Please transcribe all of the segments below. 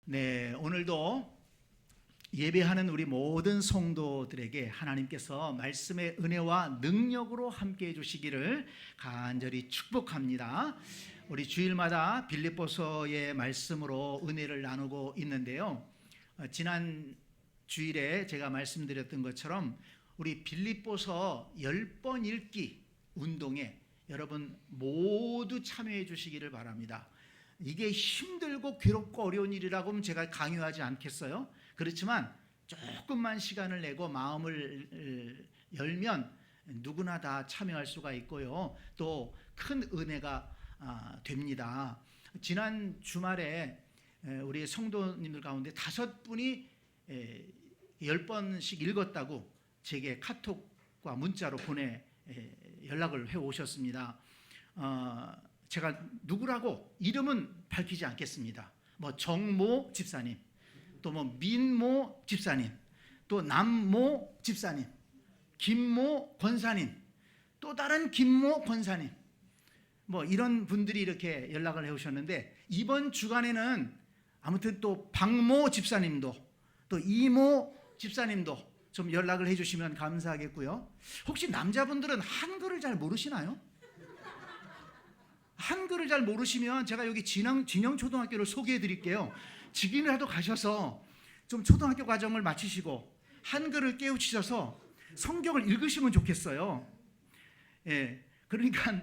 네, 오늘도 예배하는 우리 모든 성도들에게 하나님께서 말씀의 은혜와 능력으로 함께 해주시기를 간절히 축복합니다. 우리 주일마다 빌립보서의 말씀으로 은혜를 나누고 있는데요. 지난 주일에 제가 말씀드렸던 것처럼 우리 빌립보서 10번 읽기 운동에 여러분 모두 참여해 주시기를 바랍니다. 이게 힘들고 괴롭고 어려운 일이라고 하면 제가 강요하지 않겠어요? 그렇지만 조금만 시간을 내고 마음을 열면 누구나 다 참여할 수가 있고요. 또 큰 은혜가 됩니다. 지난 주말에 우리 성도님들 가운데 5분이 10번씩 읽었다고 제게 카톡과 문자로 연락을 해오셨습니다. 제가 누구라고 이름은 밝히지 않겠습니다. 뭐 정모 집사님, 또 뭐 민모 집사님, 또 남모 집사님, 김모 권사님, 또 다른 김모 권사님, 뭐 이런 분들이 이렇게 연락을 해오셨는데, 이번 주간에는 아무튼 또 박모 집사님도 또 이모 집사님도 좀 연락을 해주시면 감사하겠고요. 혹시 남자분들은 한글을 잘 모르시나요? 한글을 잘 모르시면 제가 여기 진영초등학교를 소개해 드릴게요. 지금이라도 가셔서 좀 초등학교 과정을 마치시고 한글을 깨우치셔서 성경을 읽으시면 좋겠어요. 그러니까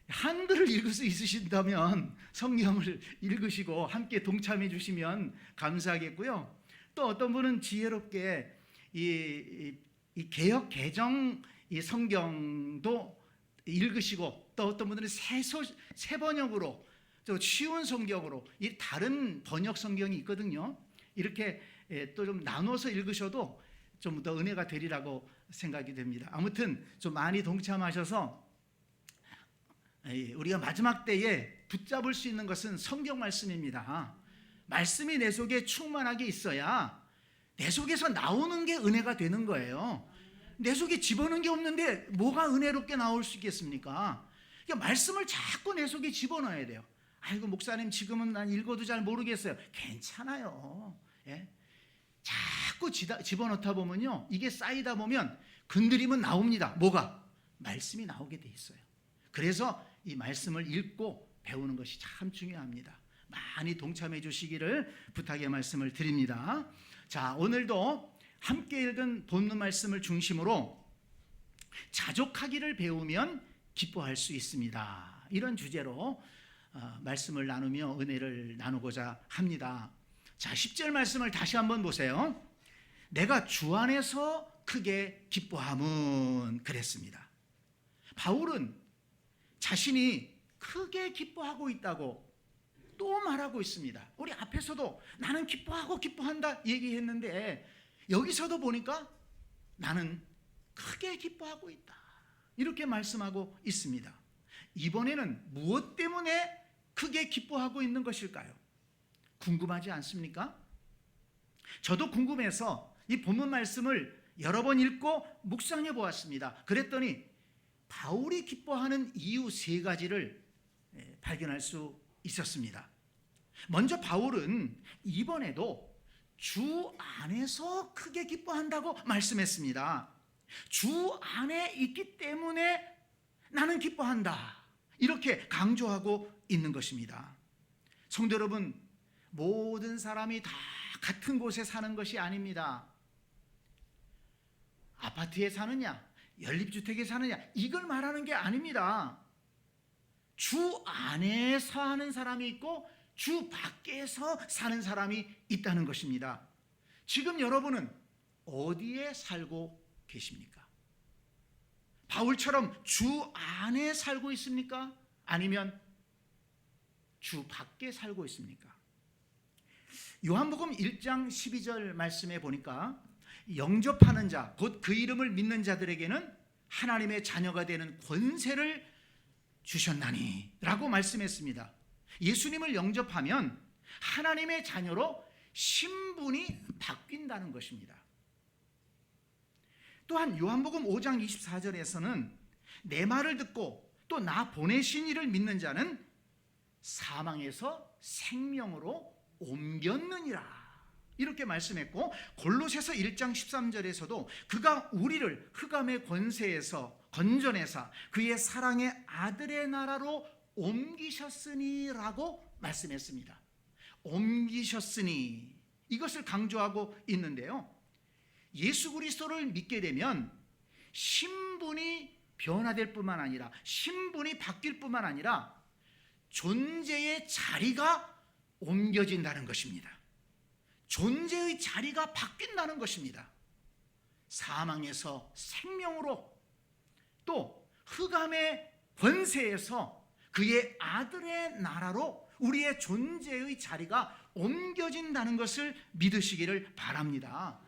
한글을 읽을 수 있으신다면 성경을 읽으시고 함께 동참해 주시면 감사하겠고요. 또 어떤 분은 지혜롭게 이 개역 개정 이 성경도 읽으시고, 또 어떤 분들은 새 번역으로, 또 쉬운 성경으로, 이 다른 번역 성경이 있거든요. 이렇게 또 좀 나눠서 읽으셔도 좀 더 은혜가 되리라고 생각이 됩니다. 아무튼 좀 많이 동참하셔서 우리가 마지막 때에 붙잡을 수 있는 것은 성경 말씀입니다. 말씀이 내 속에 충만하게 있어야 내 속에서 나오는 게 은혜가 되는 거예요. 내 속에 집어넣은 게 없는데 뭐가 은혜롭게 나올 수 있겠습니까? 그러니까 말씀을 자꾸 내 속에 집어넣어야 돼요. 아이고 목사님 지금은 난 읽어도 잘 모르겠어요. 괜찮아요. 자꾸 집어넣다 보면요, 이게 쌓이다 보면 건드리면 나옵니다. 뭐가? 말씀이 나오게 돼 있어요. 그래서 이 말씀을 읽고 배우는 것이 참 중요합니다. 많이 동참해 주시기를 부탁의 말씀을 드립니다. 자, 오늘도 함께 읽은 본문 말씀을 중심으로 자족하기를 배우면 기뻐할 수 있습니다. 이런 주제로 말씀을 나누며 은혜를 나누고자 합니다. 자, 10절 말씀을 다시 한번 보세요. 내가 주 안에서 크게 기뻐함은 그랬습니다. 바울은 자신이 크게 기뻐하고 있다고 또 말하고 있습니다. 우리 앞에서도 나는 기뻐하고 기뻐한다 얘기했는데, 여기서도 보니까 나는 크게 기뻐하고 있다 이렇게 말씀하고 있습니다. 이번에는 무엇 때문에 크게 기뻐하고 있는 것일까요? 궁금하지 않습니까? 저도 궁금해서 이 본문 말씀을 여러 번 읽고 묵상해 보았습니다. 그랬더니 바울이 기뻐하는 이유 3가지를 발견할 수 있었습니다. 먼저 바울은 이번에도 주 안에서 크게 기뻐한다고 말씀했습니다. 주 안에 있기 때문에 나는 기뻐한다 이렇게 강조하고 있는 것입니다. 성도 여러분, 모든 사람이 다 같은 곳에 사는 것이 아닙니다. 아파트에 사느냐, 연립주택에 사느냐, 이걸 말하는 게 아닙니다. 주 안에 사는 사람이 있고 주 밖에서 사는 사람이 있다는 것입니다. 지금 여러분은 어디에 살고 계십니까? 바울처럼 주 안에 살고 있습니까? 아니면 주 밖에 살고 있습니까? 요한복음 1장 12절 말씀에 보니까 영접하는 자, 곧 그 이름을 믿는 자들에게는 하나님의 자녀가 되는 권세를 주셨나니 라고 말씀했습니다. 예수님을 영접하면 하나님의 자녀로 신분이 바뀐다는 것입니다. 또한 요한복음 5장 24절에서는 내 말을 듣고 또 나 보내신 이를 믿는 자는 사망에서 생명으로 옮겼느니라. 이렇게 말씀했고, 골로새서 1장 13절에서도 그가 우리를 흑암의 권세에서 건져내사 그의 사랑의 아들의 나라로 옮기셨으니라고 말씀했습니다. 옮기셨으니, 이것을 강조하고 있는데요, 예수 그리스도를 믿게 되면 신분이 변화될 뿐만 아니라, 신분이 바뀔 뿐만 아니라 존재의 자리가 옮겨진다는 것입니다. 존재의 자리가 바뀐다는 것입니다. 사망에서 생명으로, 또 흑암의 권세에서 그의 아들의 나라로 우리의 존재의 자리가 옮겨진다는 것을 믿으시기를 바랍니다.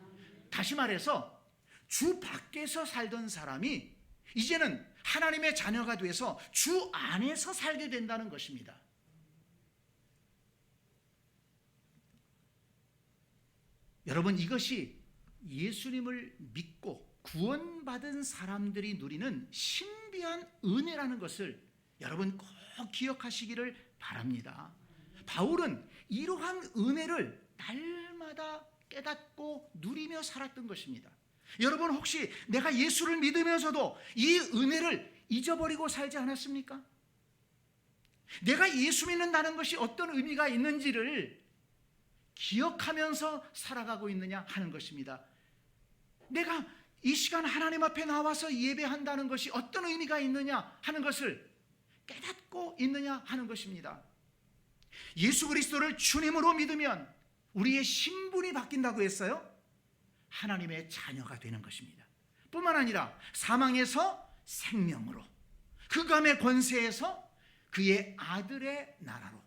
다시 말해서 주 밖에서 살던 사람이 이제는 하나님의 자녀가 돼서 주 안에서 살게 된다는 것입니다. 여러분, 이것이 예수님을 믿고 구원받은 사람들이 누리는 신비한 은혜라는 것을 여러분 꼭 기억하시기를 바랍니다. 바울은 이러한 은혜를 날마다 깨닫고 누리며 살았던 것입니다. 여러분, 혹시 내가 예수를 믿으면서도 이 은혜를 잊어버리고 살지 않았습니까? 내가 예수 믿는다는 것이 어떤 의미가 있는지를 기억하면서 살아가고 있느냐 하는 것입니다. 내가 이 시간 하나님 앞에 나와서 예배한다는 것이 어떤 의미가 있느냐 하는 것을 깨닫고 있느냐 하는 것입니다. 예수 그리스도를 주님으로 믿으면 우리의 신분이 바뀐다고 했어요. 하나님의 자녀가 되는 것입니다. 뿐만 아니라 사망에서 생명으로, 흑암의 권세에서 그의 아들의 나라로,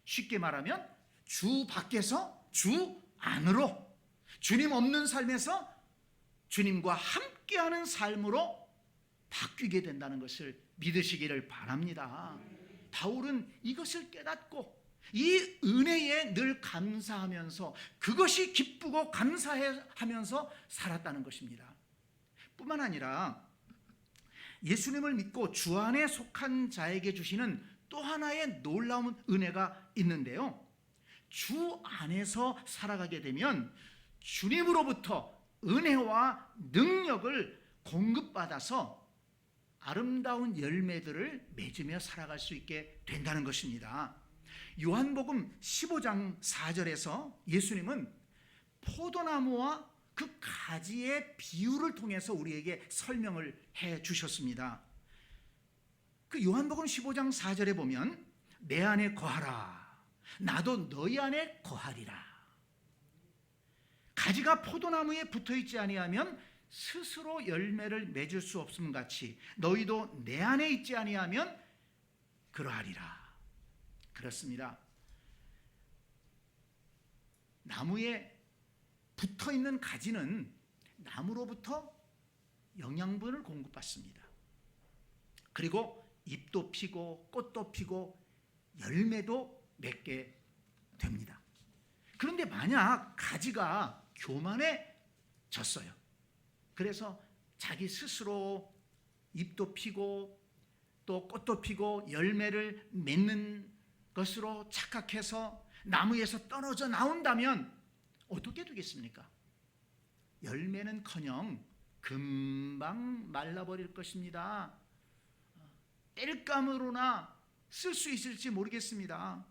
쉽게 말하면 주 밖에서 주 안으로, 주님 없는 삶에서 주님과 함께하는 삶으로 바뀌게 된다는 것을 믿으시기를 바랍니다. 바울은 이것을 깨닫고 이 은혜에 늘 감사하면서 그것이 기쁘고 감사하면서 살았다는 것입니다. 뿐만 아니라 예수님을 믿고 주 안에 속한 자에게 주시는 또 하나의 놀라운 은혜가 있는데요, 주 안에서 살아가게 되면 주님으로부터 은혜와 능력을 공급받아서 아름다운 열매들을 맺으며 살아갈 수 있게 된다는 것입니다. 요한복음 15장 4절에서 예수님은 포도나무와 그 가지의 비유를 통해서 우리에게 설명을 해 주셨습니다. 그 요한복음 15장 4절에 보면 내 안에 거하라, 나도 너희 안에 거하리라. 가지가 포도나무에 붙어있지 아니하면 스스로 열매를 맺을 수 없음 같이 너희도 내 안에 있지 아니하면 그러하리라. 그렇습니다. 나무에 붙어있는 가지는 나무로부터 영양분을 공급받습니다. 그리고 잎도 피고 꽃도 피고 열매도 맺게 됩니다. 그런데 만약 가지가 교만해졌어요. 그래서 자기 스스로 잎도 피고 또 꽃도 피고 열매를 맺는 것으로 착각해서 나무에서 떨어져 나온다면 어떻게 되겠습니까? 열매는커녕 금방 말라버릴 것입니다. 땔감으로나 쓸 수 있을지 모르겠습니다.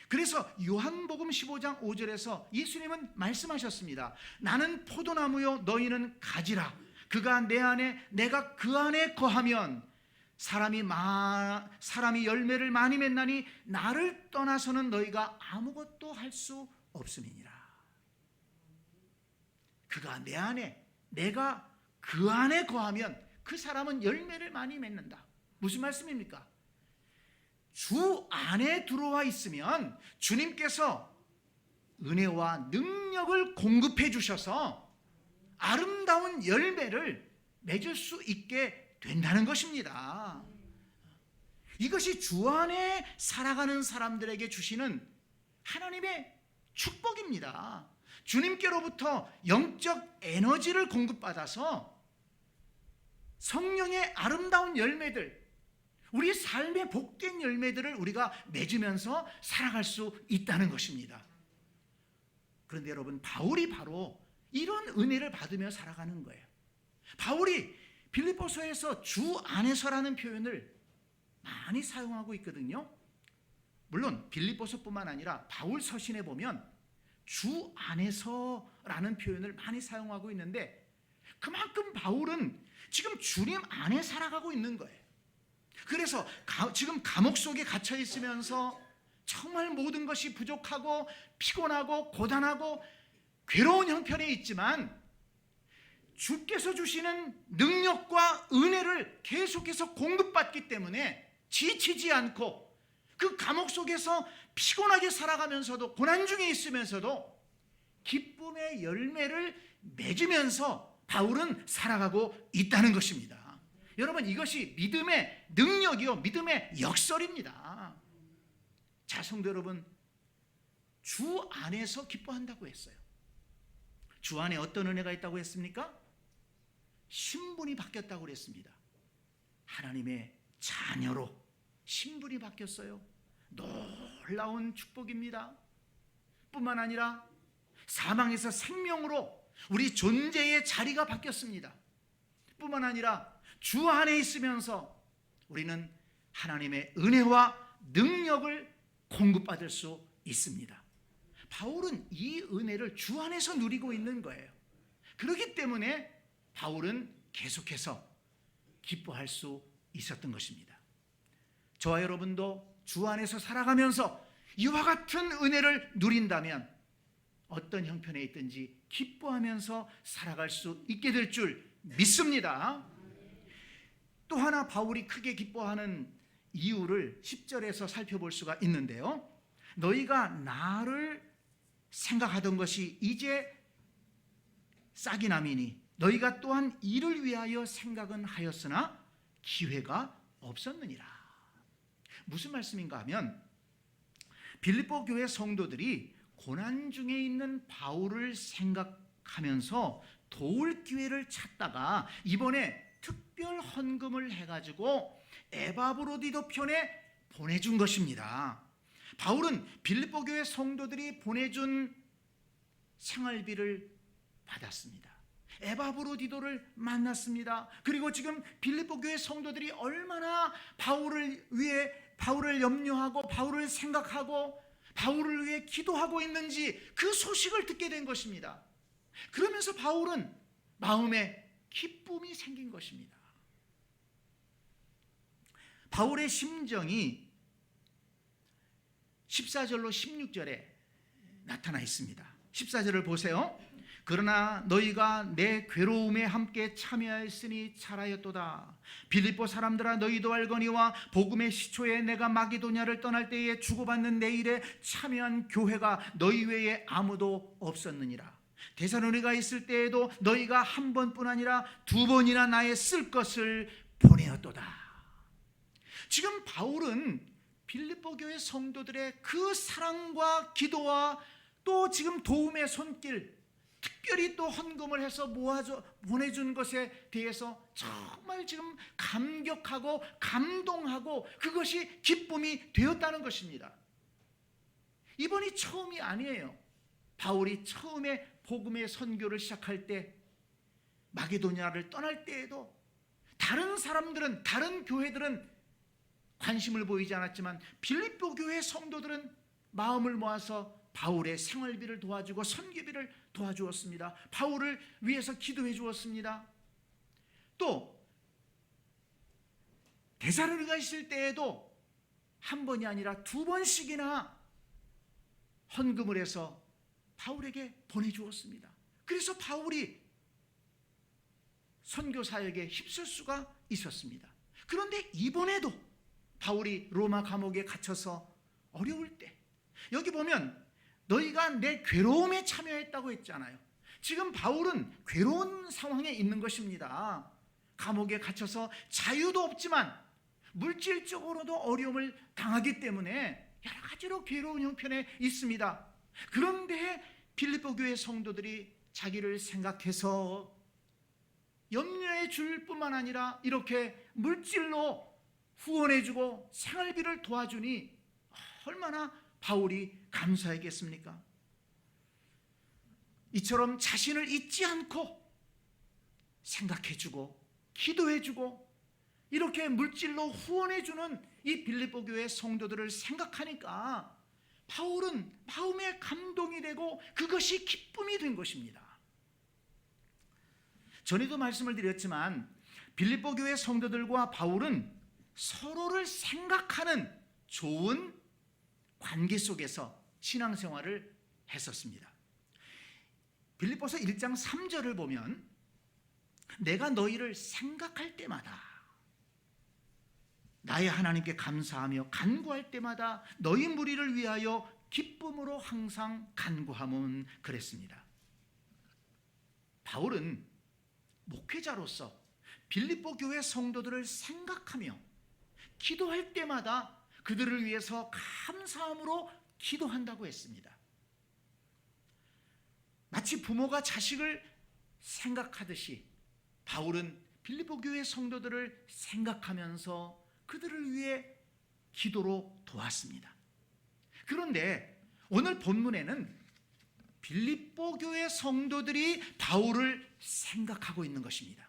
그래서 요한복음 15장 5절에서 예수님은 말씀하셨습니다. 나는 포도나무요 너희는 가지라. 그가 내 안에 내가 그 안에 거하면 사람이 열매를 많이 맺나니 나를 떠나서는 너희가 아무것도 할 수 없음이니라. 그가 내 안에, 내가 그 안에 거하면 그 사람은 열매를 많이 맺는다. 무슨 말씀입니까? 주 안에 들어와 있으면 주님께서 은혜와 능력을 공급해 주셔서 아름다운 열매를 맺을 수 있게 된다는 것입니다. 이것이 주 안에 살아가는 사람들에게 주시는 하나님의 축복입니다. 주님께로부터 영적 에너지를 공급받아서 성령의 아름다운 열매들, 우리 삶의 복된 열매들을 우리가 맺으면서 살아갈 수 있다는 것입니다. 그런데 여러분, 바울이 바로 이런 은혜를 받으며 살아가는 거예요. 바울이 빌립보서에서 주 안에서라는 표현을 많이 사용하고 있거든요. 물론 빌립보서뿐만 아니라 바울 서신에 보면 주 안에서라는 표현을 많이 사용하고 있는데, 그만큼 바울은 지금 주님 안에 살아가고 있는 거예요. 그래서 지금 감옥 속에 갇혀 있으면서 정말 모든 것이 부족하고 피곤하고 고단하고 괴로운 형편에 있지만 주께서 주시는 능력과 은혜를 계속해서 공급받기 때문에 지치지 않고, 그 감옥 속에서 피곤하게 살아가면서도, 고난 중에 있으면서도 기쁨의 열매를 맺으면서 바울은 살아가고 있다는 것입니다. 여러분, 이것이 믿음의 능력이요, 믿음의 역설입니다. 자, 성도 여러분, 주 안에서 기뻐한다고 했어요. 주 안에 어떤 은혜가 있다고 했습니까? 신분이 바뀌었다고 그랬습니다. 하나님의 자녀로 신분이 바뀌었어요. 놀라운 축복입니다. 뿐만 아니라 사망에서 생명으로 우리 존재의 자리가 바뀌었습니다. 뿐만 아니라 주 안에 있으면서 우리는 하나님의 은혜와 능력을 공급받을 수 있습니다. 바울은 이 은혜를 주 안에서 누리고 있는 거예요. 그렇기 때문에 바울은 계속해서 기뻐할 수 있었던 것입니다. 저와 여러분도 주 안에서 살아가면서 이와 같은 은혜를 누린다면 어떤 형편에 있든지 기뻐하면서 살아갈 수 있게 될 줄 믿습니다. 또 하나 바울이 크게 기뻐하는 이유를 10절에서 살펴볼 수가 있는데요. 너희가 나를 생각하던 것이 이제 싹이 나미니 너희가 또한 이를 위하여 생각은 하였으나 기회가 없었느니라. 무슨 말씀인가 하면, 빌립보 교회 성도들이 고난 중에 있는 바울을 생각하면서 도울 기회를 찾다가 이번에 특별 헌금을 해가지고 에바브로디도 편에 보내준 것입니다. 바울은 빌립보 교회 성도들이 보내준 생활비를 받았습니다. 에바브로디도를 만났습니다. 그리고 지금 빌립보 교회 성도들이 얼마나 바울을 위해, 바울을 염려하고 바울을 생각하고 바울을 위해 기도하고 있는지 그 소식을 듣게 된 것입니다. 그러면서 바울은 마음에 기쁨이 생긴 것입니다. 바울의 심정이 14절로 16절에 나타나 있습니다. 14절을 보세요. 그러나 너희가 내 괴로움에 함께 참여하였으니 잘하였도다. 빌립보 사람들아, 너희도 알거니와 복음의 시초에 내가 마게도냐를 떠날 때에 주고받는 내 일에 참여한 교회가 너희 외에 아무도 없었느니라. 데살로니가 있을 때에도 너희가 한 번뿐 아니라 두 번이나 나의 쓸 것을 보내었도다. 지금 바울은 빌립보 교회 성도들의 그 사랑과 기도와 또 지금 도움의 손길, 특별히 또 헌금을 해서 모아줘 보내준 것에 대해서 정말 지금 감격하고 감동하고 그것이 기쁨이 되었다는 것입니다. 이번이 처음이 아니에요. 바울이 처음에 복음의 선교를 시작할 때, 마게도냐를 떠날 때에도 다른 사람들은, 다른 교회들은 관심을 보이지 않았지만 빌립보 교회 성도들은 마음을 모아서 바울의 생활비를 도와주고 선교비를 도와주었습니다. 바울을 위해서 기도해 주었습니다. 또 데살로니가 있을 때에도 한 번이 아니라 두 번씩이나 헌금을 해서 바울에게 보내주었습니다. 그래서 바울이 선교 사역에 힘쓸 수가 있었습니다. 그런데 이번에도 바울이 로마 감옥에 갇혀서 어려울 때, 여기 보면 너희가 내 괴로움에 참여했다고 했잖아요. 지금 바울은 괴로운 상황에 있는 것입니다. 감옥에 갇혀서 자유도 없지만 물질적으로도 어려움을 당하기 때문에 여러 가지로 괴로운 형편에 있습니다. 그런데 빌립보 교회 성도들이 자기를 생각해서 염려해 줄 뿐만 아니라 이렇게 물질로 후원해주고 생활비를 도와주니 얼마나 바울이 감사하겠습니까? 이처럼 자신을 잊지 않고 생각해주고 기도해주고 이렇게 물질로 후원해주는 이 빌립보 교회 성도들을 생각하니까 바울은 마음에 감동이 되고 그것이 기쁨이 된 것입니다. 전에도 말씀을 드렸지만 빌립보 교회 성도들과 바울은 서로를 생각하는 좋은 관계 속에서 신앙생활을 했었습니다. 빌립보서 1장 3절을 보면 내가 너희를 생각할 때마다 나의 하나님께 감사하며 간구할 때마다 너희 무리를 위하여 기쁨으로 항상 간구함은 그랬습니다. 바울은 목회자로서 빌립보 교회 성도들을 생각하며 기도할 때마다 그들을 위해서 감사함으로 기도한다고 했습니다. 마치 부모가 자식을 생각하듯이 바울은 빌립보 교회 성도들을 생각하면서 그들을 위해 기도로 도왔습니다. 그런데 오늘 본문에는 빌립보 교회 성도들이 바울을 생각하고 있는 것입니다.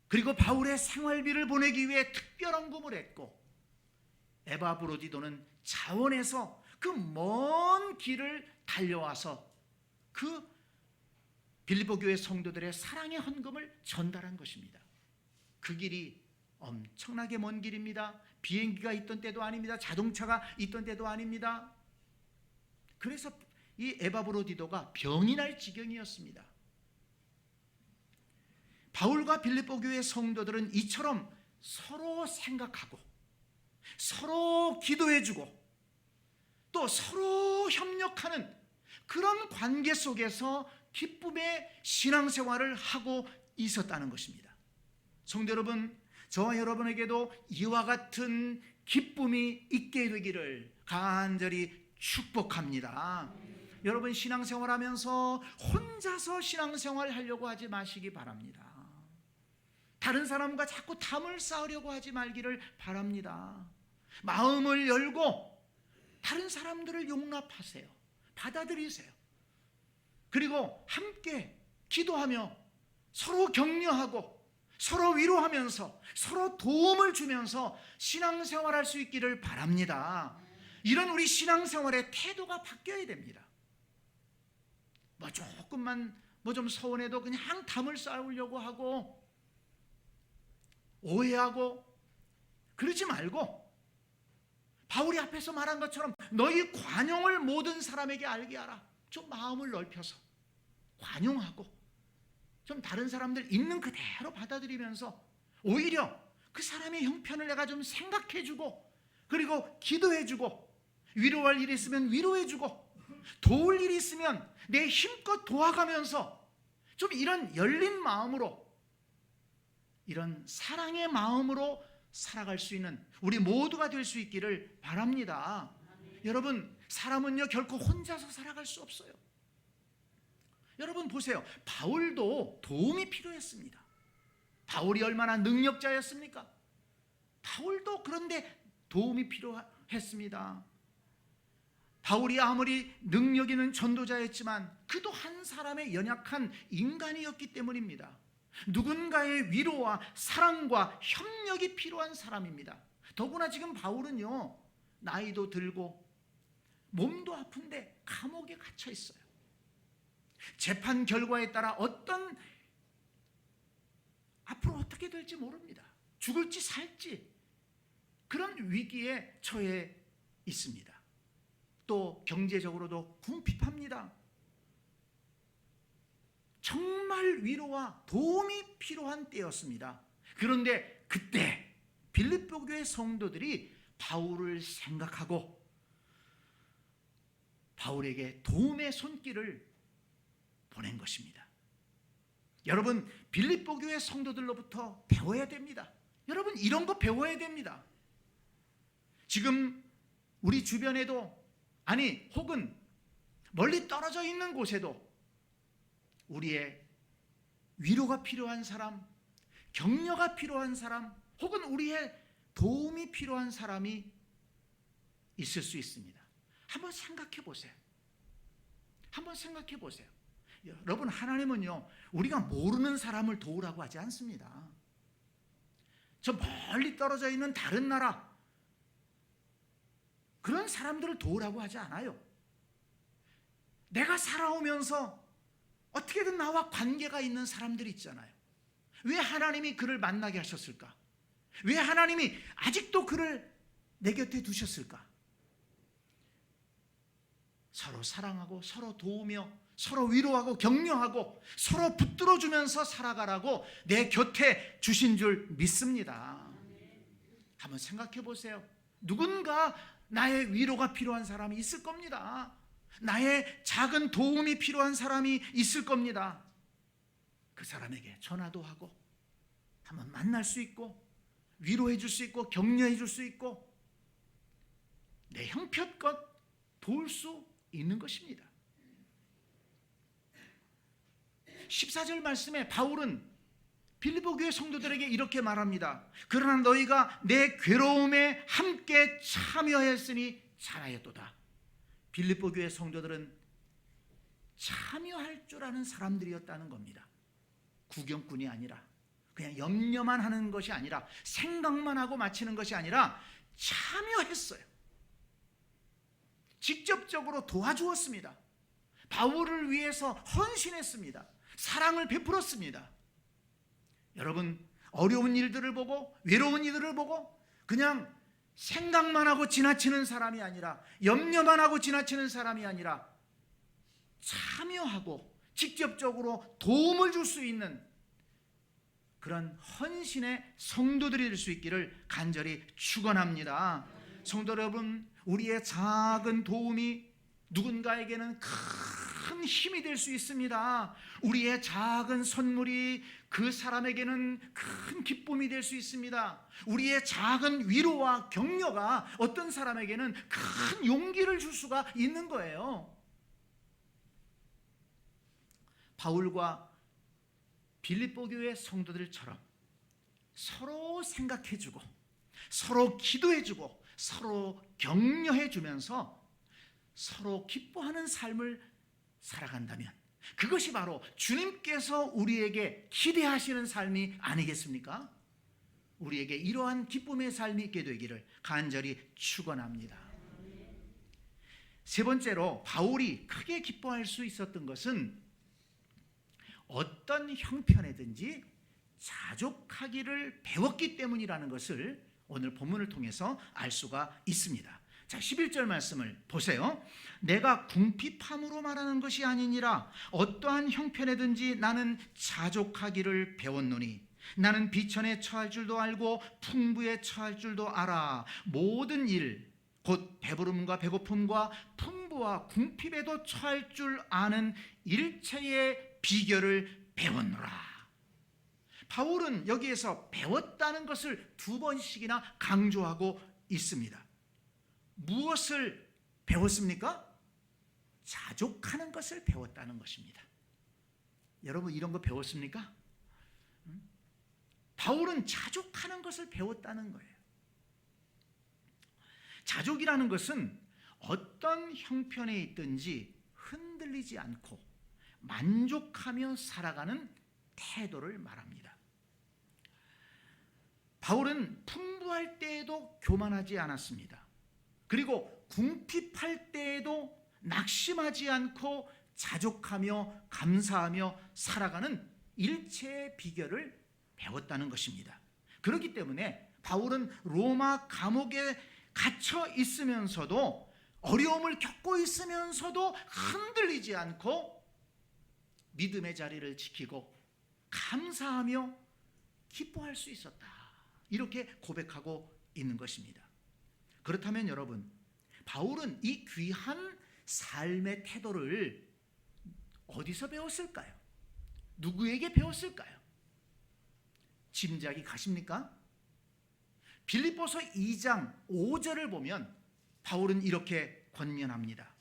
그리고 바울의 생활비를 보내기 위해 특별한 금을 했고 에바브로디도는 자원해서 그 먼 길을 달려와서 그 빌립보 교회 성도들의 사랑의 헌금을 전달한 것입니다. 그 길이 엄청나게 먼 길입니다. 비행기가 있던 때도 아닙니다. 자동차가 있던 때도 아닙니다. 그래서 이 에바브로디도가 병이 날 지경이었습니다. 바울과 빌립보 교회 성도들은 이처럼 서로 생각하고 서로 기도해주고 또 서로 협력하는 그런 관계 속에서 기쁨의 신앙생활을 하고 있었다는 것입니다. 성도 여러분, 저와 여러분에게도 이와 같은 기쁨이 있게 되기를 간절히 축복합니다. 여러분 신앙생활하면서 혼자서 신앙생활 하려고 하지 마시기 바랍니다. 다른 사람과 자꾸 담을 쌓으려고 하지 말기를 바랍니다. 마음을 열고 다른 사람들을 용납하세요. 받아들이세요. 그리고 함께 기도하며 서로 격려하고 서로 위로하면서 서로 도움을 주면서 신앙생활할 수 있기를 바랍니다. 이런 우리 신앙생활의 태도가 바뀌어야 됩니다. 조금만 좀 서운해도 그냥 담을 쌓으려고 하고 오해하고 그러지 말고 바울이 앞에서 말한 것처럼 너희 관용을 모든 사람에게 알게 하라. 좀 마음을 넓혀서 관용하고 좀 다른 사람들 있는 그대로 받아들이면서 오히려 그 사람의 형편을 내가 좀 생각해주고 그리고 기도해주고 위로할 일이 있으면 위로해주고 도울 일이 있으면 내 힘껏 도와가면서 좀 이런 열린 마음으로 이런 사랑의 마음으로 살아갈 수 있는 우리 모두가 될 수 있기를 바랍니다. 여러분 사람은요 결코 혼자서 살아갈 수 없어요. 여러분 보세요. 바울도 도움이 필요했습니다. 바울이 얼마나 능력자였습니까? 바울도 그런데 도움이 필요했습니다. 바울이 아무리 능력 있는 전도자였지만 그도 한 사람의 연약한 인간이었기 때문입니다. 누군가의 위로와 사랑과 협력이 필요한 사람입니다. 더구나 지금 바울은요 나이도 들고 몸도 아픈데 감옥에 갇혀 있어요. 재판 결과에 따라 앞으로 어떻게 될지 모릅니다. 죽을지 살지 그런 위기에 처해 있습니다. 또 경제적으로도 궁핍합니다. 정말 위로와 도움이 필요한 때였습니다. 그런데 그때 빌립보 교회 성도들이 바울을 생각하고 바울에게 도움의 손길을 보낸 것입니다. 여러분 빌립보 교회 성도들로부터 배워야 됩니다. 여러분 이런 거 배워야 됩니다. 지금 우리 주변에도 혹은 멀리 떨어져 있는 곳에도 우리의 위로가 필요한 사람, 격려가 필요한 사람, 혹은 우리의 도움이 필요한 사람이 있을 수 있습니다. 한번 생각해 보세요. 한번 생각해 보세요. 여러분, 하나님은요, 우리가 모르는 사람을 도우라고 하지 않습니다. 저 멀리 떨어져 있는 다른 나라, 그런 사람들을 도우라고 하지 않아요. 내가 살아오면서 어떻게든 나와 관계가 있는 사람들이 있잖아요. 왜 하나님이 그를 만나게 하셨을까? 왜 하나님이 아직도 그를 내 곁에 두셨을까? 서로 사랑하고 서로 도우며 서로 위로하고 격려하고 서로 붙들어주면서 살아가라고 내 곁에 주신 줄 믿습니다. 한번 생각해 보세요. 누군가 나의 위로가 필요한 사람이 있을 겁니다. 나의 작은 도움이 필요한 사람이 있을 겁니다. 그 사람에게 전화도 하고 한번 만날 수 있고 위로해 줄 수 있고 격려해 줄 수 있고 내 형편껏 도울 수 있는 것입니다. 14절 말씀에 바울은 빌립보 교회 성도들에게 이렇게 말합니다. 그러나 너희가 내 괴로움에 함께 참여했으니 잘하였도다. 빌립보 교회 성도들은 참여할 줄 아는 사람들이었다는 겁니다. 구경꾼이 아니라 그냥 염려만 하는 것이 아니라 생각만 하고 마치는 것이 아니라 참여했어요. 직접적으로 도와주었습니다. 바울을 위해서 헌신했습니다. 사랑을 베풀었습니다. 여러분, 어려운 일들을 보고 외로운 일들을 보고 그냥 생각만 하고 지나치는 사람이 아니라 염려만 하고 지나치는 사람이 아니라 참여하고 직접적으로 도움을 줄 수 있는 그런 헌신의 성도들이 될 수 있기를 간절히 축원합니다. 성도 여러분, 우리의 작은 도움이 누군가에게는 큰 힘이 될 수 있습니다. 우리의 작은 선물이 그 사람에게는 큰 기쁨이 될 수 있습니다. 우리의 작은 위로와 격려가 어떤 사람에게는 큰 용기를 줄 수가 있는 거예요. 바울과 빌립보 교회 성도들처럼 서로 생각해주고 서로 기도해주고 서로 격려해주면서 서로 기뻐하는 삶을 살아간다면 그것이 바로 주님께서 우리에게 기대하시는 삶이 아니겠습니까? 우리에게 이러한 기쁨의 삶이 있게 되기를 간절히 축원합니다. 세 번째로 바울이 크게 기뻐할 수 있었던 것은 어떤 형편에든지 자족하기를 배웠기 때문이라는 것을 오늘 본문을 통해서 알 수가 있습니다. 자, 11절 말씀을 보세요. 내가 궁핍함으로 말하는 것이 아니니라. 어떠한 형편에든지 나는 자족하기를 배웠노니 나는 비천에 처할 줄도 알고 풍부에 처할 줄도 알아. 모든 일 곧 배부름과 배고픔과 풍부와 궁핍에도 처할 줄 아는 일체의 비결을 배웠노라. 바울은 여기에서 배웠다는 것을 두 번씩이나 강조하고 있습니다. 무엇을 배웠습니까? 자족하는 것을 배웠다는 것입니다. 여러분, 이런 거 배웠습니까? 바울은 자족하는 것을 배웠다는 거예요. 자족이라는 것은 어떤 형편에 있든지 흔들리지 않고 만족하며 살아가는 태도를 말합니다. 바울은 풍부할 때에도 교만하지 않았습니다. 그리고 궁핍할 때에도 낙심하지 않고 자족하며 감사하며 살아가는 일체의 비결을 배웠다는 것입니다. 그렇기 때문에 바울은 로마 감옥에 갇혀 있으면서도 어려움을 겪고 있으면서도 흔들리지 않고 믿음의 자리를 지키고 감사하며 기뻐할 수 있었다. 이렇게 고백하고 있는 것입니다. 그렇다면 여러분, 바울은 이 귀한 삶의 태도를 어디서 배웠을까요? 누구에게 배웠을까요? 짐작이 가십니까? 빌립보서 2장 5절을 보면 바울은 이렇게 권면합니다.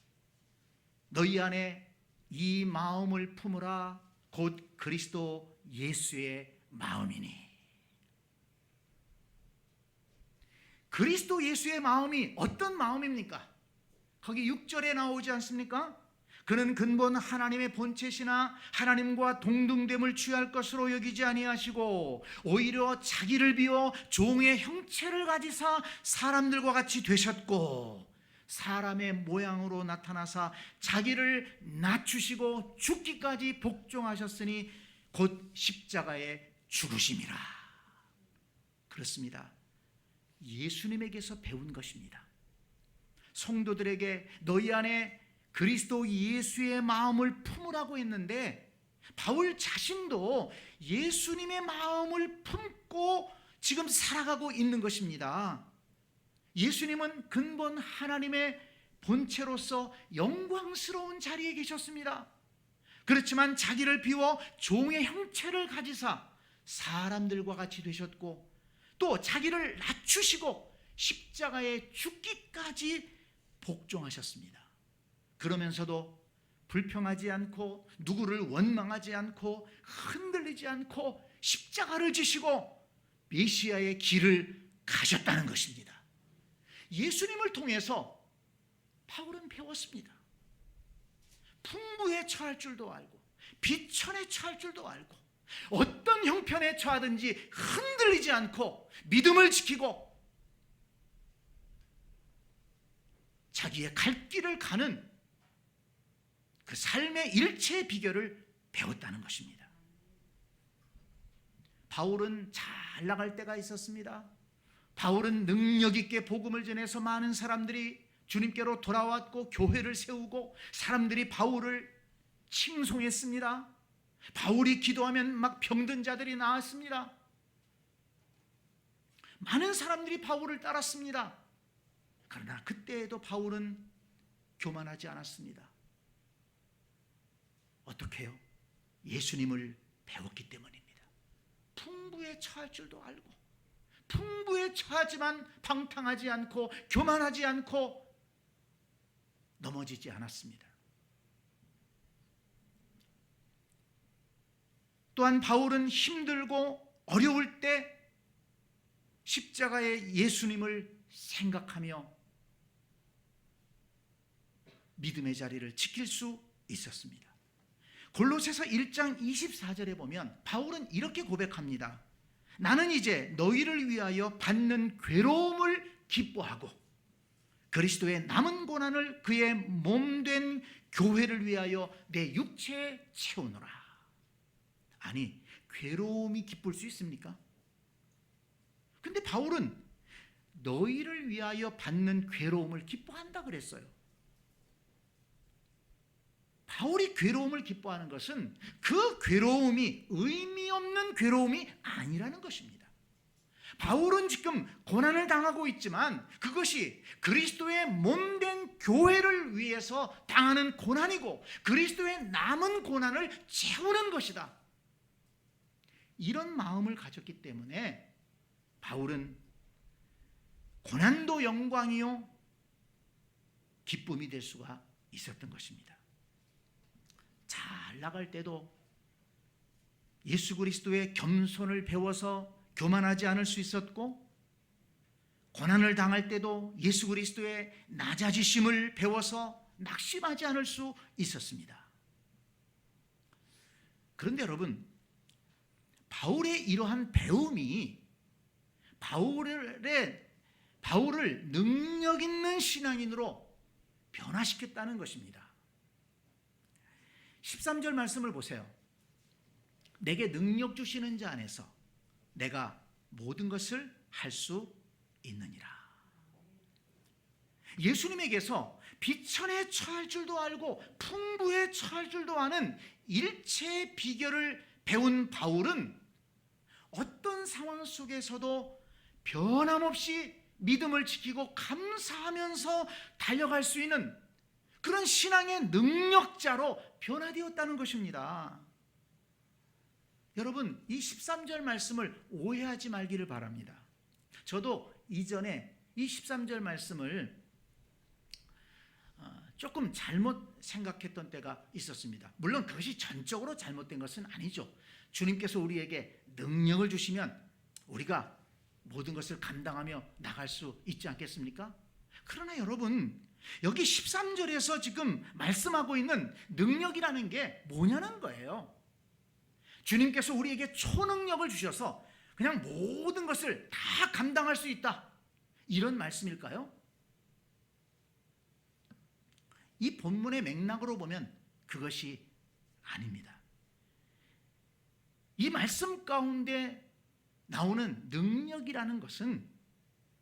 너희 안에 이 마음을 품으라. 곧 그리스도 예수의 마음이니. 그리스도 예수의 마음이 어떤 마음입니까? 거기 6절에 나오지 않습니까? 그는 근본 하나님의 본체시나 하나님과 동등됨을 취할 것으로 여기지 아니하시고 오히려 자기를 비워 종의 형체를 가지사 사람들과 같이 되셨고 사람의 모양으로 나타나사 자기를 낮추시고 죽기까지 복종하셨으니 곧 십자가에 죽으심이라. 그렇습니다. 예수님에게서 배운 것입니다. 성도들에게 너희 안에 그리스도 예수의 마음을 품으라고 했는데 바울 자신도 예수님의 마음을 품고 지금 살아가고 있는 것입니다. 예수님은 근본 하나님의 본체로서 영광스러운 자리에 계셨습니다. 그렇지만 자기를 비워 종의 형체를 가지사 사람들과 같이 되셨고 또 자기를 낮추시고 십자가에 죽기까지 복종하셨습니다. 그러면서도 불평하지 않고 누구를 원망하지 않고 흔들리지 않고 십자가를 지시고 메시아의 길을 가셨다는 것입니다. 예수님을 통해서 바울은 배웠습니다. 풍부에 처할 줄도 알고 비천에 처할 줄도 알고 어떤 형편에 처하든지 흔들리지 않고 믿음을 지키고 자기의 갈 길을 가는 그 삶의 일체의 비결을 배웠다는 것입니다. 바울은 잘 나갈 때가 있었습니다. 바울은 능력 있게 복음을 전해서 많은 사람들이 주님께로 돌아왔고 교회를 세우고 사람들이 바울을 칭송했습니다. 바울이 기도하면 막 병든 자들이 나았습니다. 많은 사람들이 바울을 따랐습니다. 그러나 그때에도 바울은 교만하지 않았습니다. 어떻게 해요? 예수님을 배웠기 때문입니다. 풍부에 처할 줄도 알고 풍부에 처하지만 방탕하지 않고 교만하지 않고 넘어지지 않았습니다. 또한 바울은 힘들고 어려울 때 십자가의 예수님을 생각하며 믿음의 자리를 지킬 수 있었습니다. 골로새서 1장 24절에 보면 바울은 이렇게 고백합니다. 나는 이제 너희를 위하여 받는 괴로움을 기뻐하고 그리스도의 남은 고난을 그의 몸된 교회를 위하여 내 육체에 채우노라. 아니, 괴로움이 기쁠 수 있습니까? 근데 바울은 너희를 위하여 받는 괴로움을 기뻐한다 그랬어요. 바울이 괴로움을 기뻐하는 것은 그 괴로움이 의미 없는 괴로움이 아니라는 것입니다. 바울은 지금 고난을 당하고 있지만 그것이 그리스도의 몸된 교회를 위해서 당하는 고난이고 그리스도의 남은 고난을 채우는 것이다. 이런 마음을 가졌기 때문에 바울은 고난도 영광이요 기쁨이 될 수가 있었던 것입니다. 잘 나갈 때도 예수 그리스도의 겸손을 배워서 교만하지 않을 수 있었고 고난을 당할 때도 예수 그리스도의 낮아지심을 배워서 낙심하지 않을 수 있었습니다. 그런데 여러분, 바울의 이러한 배움이 바울을 능력 있는 신앙인으로 변화시켰다는 것입니다. 13절 말씀을 보세요. 내게 능력 주시는 자 안에서 내가 모든 것을 할 수 있느니라. 예수님에게서 비천에 처할 줄도 알고 풍부에 처할 줄도 아는 일체의 비결을 배운 바울은 어떤 상황 속에서도 변함없이 믿음을 지키고 감사하면서 달려갈 수 있는 그런 신앙의 능력자로 변화되었다는 것입니다. 여러분, 이 13절 말씀을 오해하지 말기를 바랍니다. 저도 이전에 이 13절 말씀을 조금 잘못 생각했던 때가 있었습니다. 물론 그것이 전적으로 잘못된 것은 아니죠. 주님께서 우리에게 능력을 주시면 우리가 모든 것을 감당하며 나갈 수 있지 않겠습니까? 그러나 여러분, 여기 13절에서 지금 말씀하고 있는 능력이라는 게 뭐냐는 거예요. 주님께서 우리에게 초능력을 주셔서 그냥 모든 것을 다 감당할 수 있다, 이런 말씀일까요? 이 본문의 맥락으로 보면 그것이 아닙니다. 이 말씀 가운데 나오는 능력이라는 것은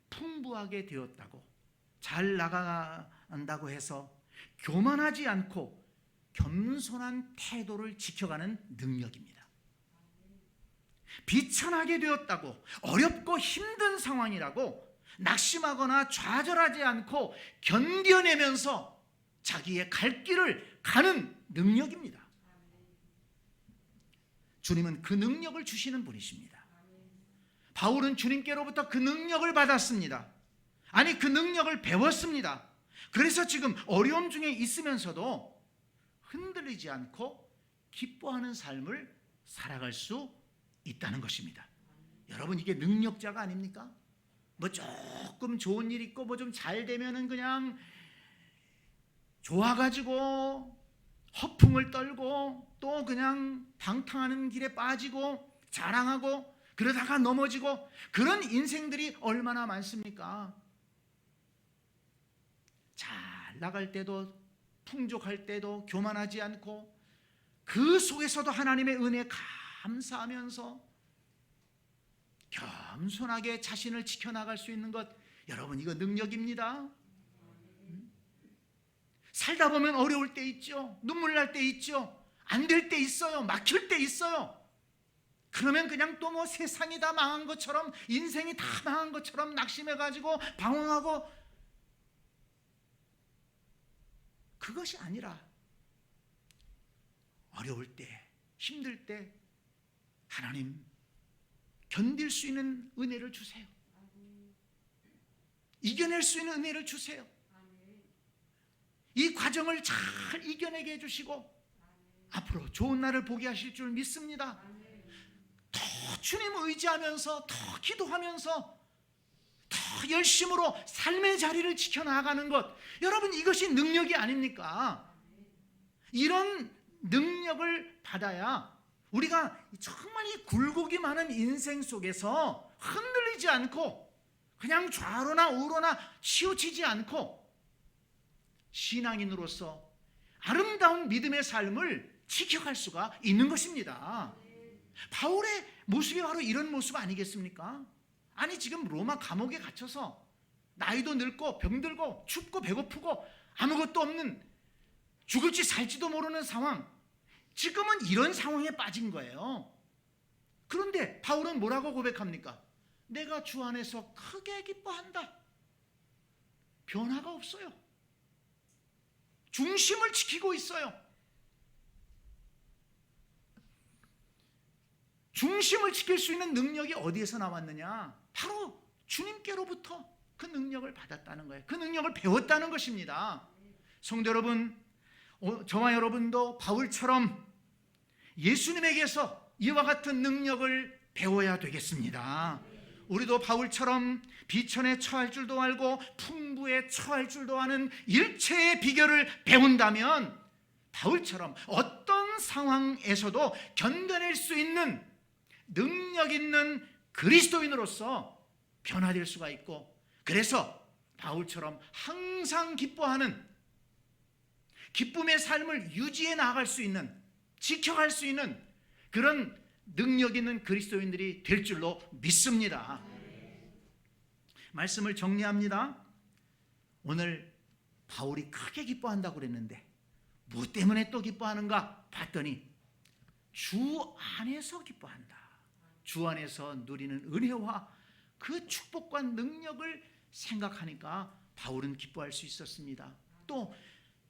풍부하게 되었다고, 잘 나간다고 해서 교만하지 않고 겸손한 태도를 지켜가는 능력입니다. 비천하게 되었다고, 어렵고 힘든 상황이라고 낙심하거나 좌절하지 않고 견뎌내면서 자기의 갈 길을 가는 능력입니다. 주님은 그 능력을 주시는 분이십니다. 바울은 주님께로부터 그 능력을 받았습니다. 아니, 그 능력을 배웠습니다. 그래서 지금 어려움 중에 있으면서도 흔들리지 않고 기뻐하는 삶을 살아갈 수 있다는 것입니다. 여러분, 이게 능력자가 아닙니까? 뭐 조금 좋은 일 있고 뭐 좀 잘 되면은 그냥 좋아가지고 허풍을 떨고 또 그냥 방탕하는 길에 빠지고 자랑하고 그러다가 넘어지고, 그런 인생들이 얼마나 많습니까? 잘 나갈 때도 풍족할 때도 교만하지 않고 그 속에서도 하나님의 은혜에 감사하면서 겸손하게 자신을 지켜나갈 수 있는 것, 여러분, 이거 능력입니다. 살다 보면 어려울 때 있죠. 눈물 날 때 있죠. 안 될 때 있어요. 막힐 때 있어요. 그러면 그냥 또 뭐 세상이 다 망한 것처럼, 인생이 다 망한 것처럼 낙심해가지고 방황하고, 그것이 아니라 어려울 때, 힘들 때 하나님 견딜 수 있는 은혜를 주세요. 이겨낼 수 있는 은혜를 주세요. 이 과정을 잘 이겨내게 해주시고 앞으로 좋은 날을 보게 하실 줄 믿습니다. 더 주님을 의지하면서, 더 기도하면서, 더 열심으로 삶의 자리를 지켜나가는 것, 여러분, 이것이 능력이 아닙니까? 이런 능력을 받아야 우리가 정말 이 굴곡이 많은 인생 속에서 흔들리지 않고 그냥 좌로나 우로나 치우치지 않고 신앙인으로서 아름다운 믿음의 삶을 지켜갈 수가 있는 것입니다. 바울의 모습이 바로 이런 모습 아니겠습니까? 아니, 지금 로마 감옥에 갇혀서 나이도 늙고 병들고 춥고 배고프고 아무것도 없는, 죽을지 살지도 모르는 상황, 지금은 이런 상황에 빠진 거예요. 그런데 바울은 뭐라고 고백합니까? 내가 주 안에서 크게 기뻐한다. 변화가 없어요. 중심을 지키고 있어요. 중심을 지킬 수 있는 능력이 어디에서 나왔느냐? 바로 주님께로부터 그 능력을 받았다는 거예요. 그 능력을 배웠다는 것입니다. 성도 여러분, 저와 여러분도 바울처럼 예수님에게서 이와 같은 능력을 배워야 되겠습니다. 우리도 바울처럼 비천에 처할 줄도 알고 풍부에 처할 줄도 아는 일체의 비결을 배운다면 바울처럼 어떤 상황에서도 견뎌낼 수 있는 능력 있는 그리스도인으로서 변화될 수가 있고, 그래서 바울처럼 항상 기뻐하는, 기쁨의 삶을 유지해 나갈 수 있는, 지켜갈 수 있는 그런 능력 있는 그리스도인들이 될 줄로 믿습니다. 말씀을 정리합니다. 오늘 바울이 크게 기뻐한다고 그랬는데 뭐 때문에 또 기뻐하는가 봤더니 주 안에서 기뻐한다. 주 안에서 누리는 은혜와 그 축복과 능력을 생각하니까 바울은 기뻐할 수 있었습니다. 또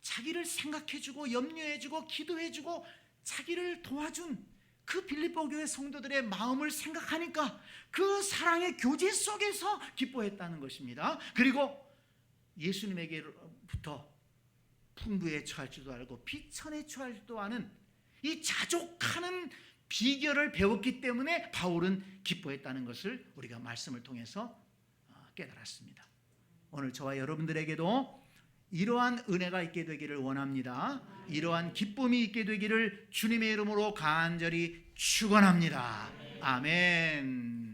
자기를 생각해주고 염려해주고 기도해주고 자기를 도와준 그 빌립보 교회 성도들의 마음을 생각하니까 그 사랑의 교제 속에서 기뻐했다는 것입니다. 그리고 예수님에게부터 풍부에 처할 줄도 알고 비천에 처할 줄도 아는 이 자족하는 비결을 배웠기 때문에 바울은 기뻐했다는 것을 우리가 말씀을 통해서 깨달았습니다. 오늘 저와 여러분들에게도 이러한 은혜가 있게 되기를 원합니다. 이러한 기쁨이 있게 되기를 주님의 이름으로 간절히 축원합니다. 아멘.